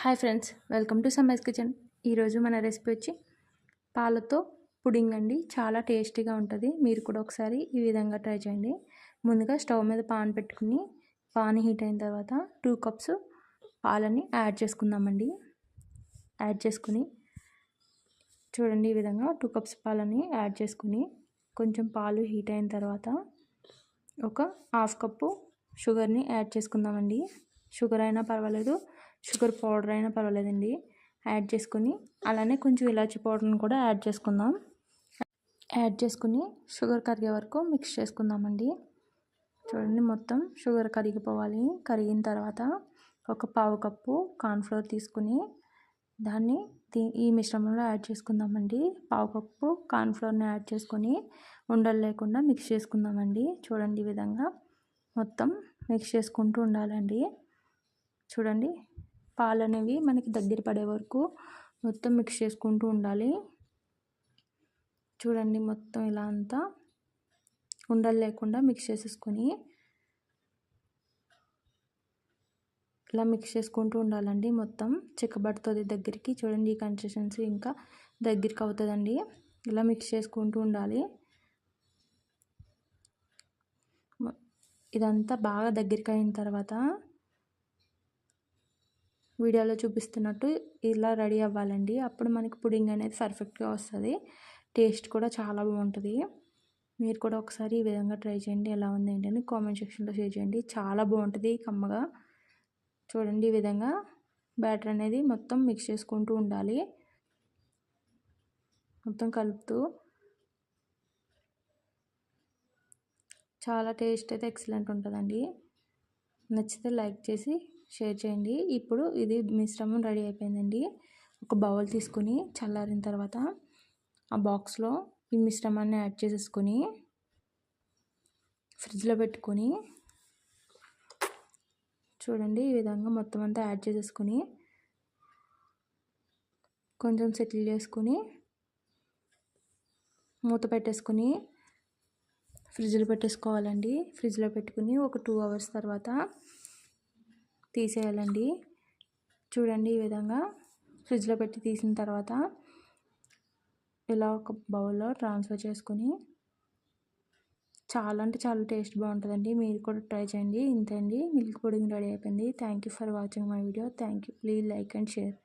Hi friends, welcome to summers kitchen. ఈరోజు మన recipe వచ్చి పాలతో పుడింగ్ అండి. చాలా టేస్టీగా ఉంటుంది. మీరు కూడా ఒకసారి ఈ విధంగా ట్రై చేయండి. ముందుగా స్టవ్ మీద పాన్ పెట్టుకుని పాన్ హీట్ అయిన తర్వాత 2 కప్స్ పాలని యాడ్ చేసుకుందామండి. యాడ్ చేసుకుని చూడండి, ఈ విధంగా 2 కప్స్ పాలని యాడ్ చేసుకుని కొంచెం పాలు హీట్ అయిన తర్వాత ఒక హాఫ్ కప్పు షుగర్ని యాడ్ చేసుకుందామండి. షుగర్ అయినా పర్వాలేదు, షుగర్ పౌడర్ అయినా పర్వాలేదండి. యాడ్ చేసుకుని అలానే కొంచెం ఇలాచీ పౌడర్ని కూడా యాడ్ చేసుకుందాం. యాడ్ చేసుకుని షుగర్ కరిగే వరకు మిక్స్ చేసుకుందామండి. చూడండి, మొత్తం షుగర్ కరిగిపోవాలి. కరిగిన తర్వాత ఒక పావు కప్పు కార్న్ఫ్లోర్ తీసుకుని దాన్ని ఈ మిశ్రమంలో యాడ్ చేసుకుందామండి. పావు కప్పు కార్న్ఫ్లోర్ని యాడ్ చేసుకొని ఉండలు లేకుండా మిక్స్ చేసుకుందామండి. చూడండి, ఈ విధంగా మొత్తం మిక్స్ చేసుకుంటూ ఉండాలండి. చూడండి, పాలు అనేవి మనకి దగ్గర పడే వరకు మొత్తం మిక్స్ చేసుకుంటూ ఉండాలి. చూడండి, మొత్తం ఇలా అంతా ఉండలు లేకుండా మిక్స్ చేసేసుకొని ఇలా మిక్స్ చేసుకుంటూ ఉండాలండి. మొత్తం చిక్కబడుతుంది దగ్గరికి. చూడండి, ఈ కన్సిస్టెన్సీ ఇంకా దగ్గరికి అవుతుందండి. ఇలా మిక్స్ చేసుకుంటూ ఉండాలి. ఇదంతా బాగా దగ్గరికి అయిన తర్వాత వీడియోలో చూపిస్తున్నట్టు ఇలా రెడీ అవ్వాలండి. అప్పుడు మనకి పుడింగ్ అనేది పర్ఫెక్ట్గా వస్తుంది. టేస్ట్ కూడా చాలా బాగుంటుంది. మీరు కూడా ఒకసారి ఈ విధంగా ట్రై చేయండి. ఎలా ఉంది ఏంటని కామెంట్ సెక్షన్లో షేర్ చేయండి. చాలా బాగుంటుంది కమ్మగా. చూడండి, ఈ విధంగా బ్యాటర్ అనేది మొత్తం మిక్స్ చేసుకుంటూ ఉండాలి. మొత్తం కలుపుతూ చాలా టేస్ట్ అయితే ఎక్సలెంట్ ఉంటుందండి. నచ్చితే లైక్ చేసి షేర్ చేయండి. ఇప్పుడు ఇది మిశ్రమం రెడీ అయిపోయిందండి. ఒక బౌల్ తీసుకుని చల్లారిన తర్వాత ఆ బాక్స్లో ఈ మిశ్రమాన్ని యాడ్ చేసేసుకొని ఫ్రిడ్జ్లో పెట్టుకొని చూడండి, ఈ విధంగా మొత్తం అంతా యాడ్ చేసేసుకొని కొంచెం సెటిల్ చేసుకుని మూత పెట్టేసుకుని ఫ్రిడ్జ్లో పెట్టేసుకోవాలండి. ఫ్రిడ్జ్లో పెట్టుకుని ఒక 2 అవర్స్ తర్వాత తీసేయాలండి. చూడండి, ఈ విధంగా ఫ్రిడ్జ్లో పెట్టి తీసిన తర్వాత ఇలా ఒక బౌల్లో ట్రాన్స్ఫర్ చేసుకొని చాలా అంటే చాలా టేస్ట్ బాగుంటుందండి. మీరు కూడా ట్రై చేయండి. ఇంతే అండి, మిల్క్ పుడింగ్ రెడీ అయిపోయింది. Thank you for watching my video. Thank you. Please like and share.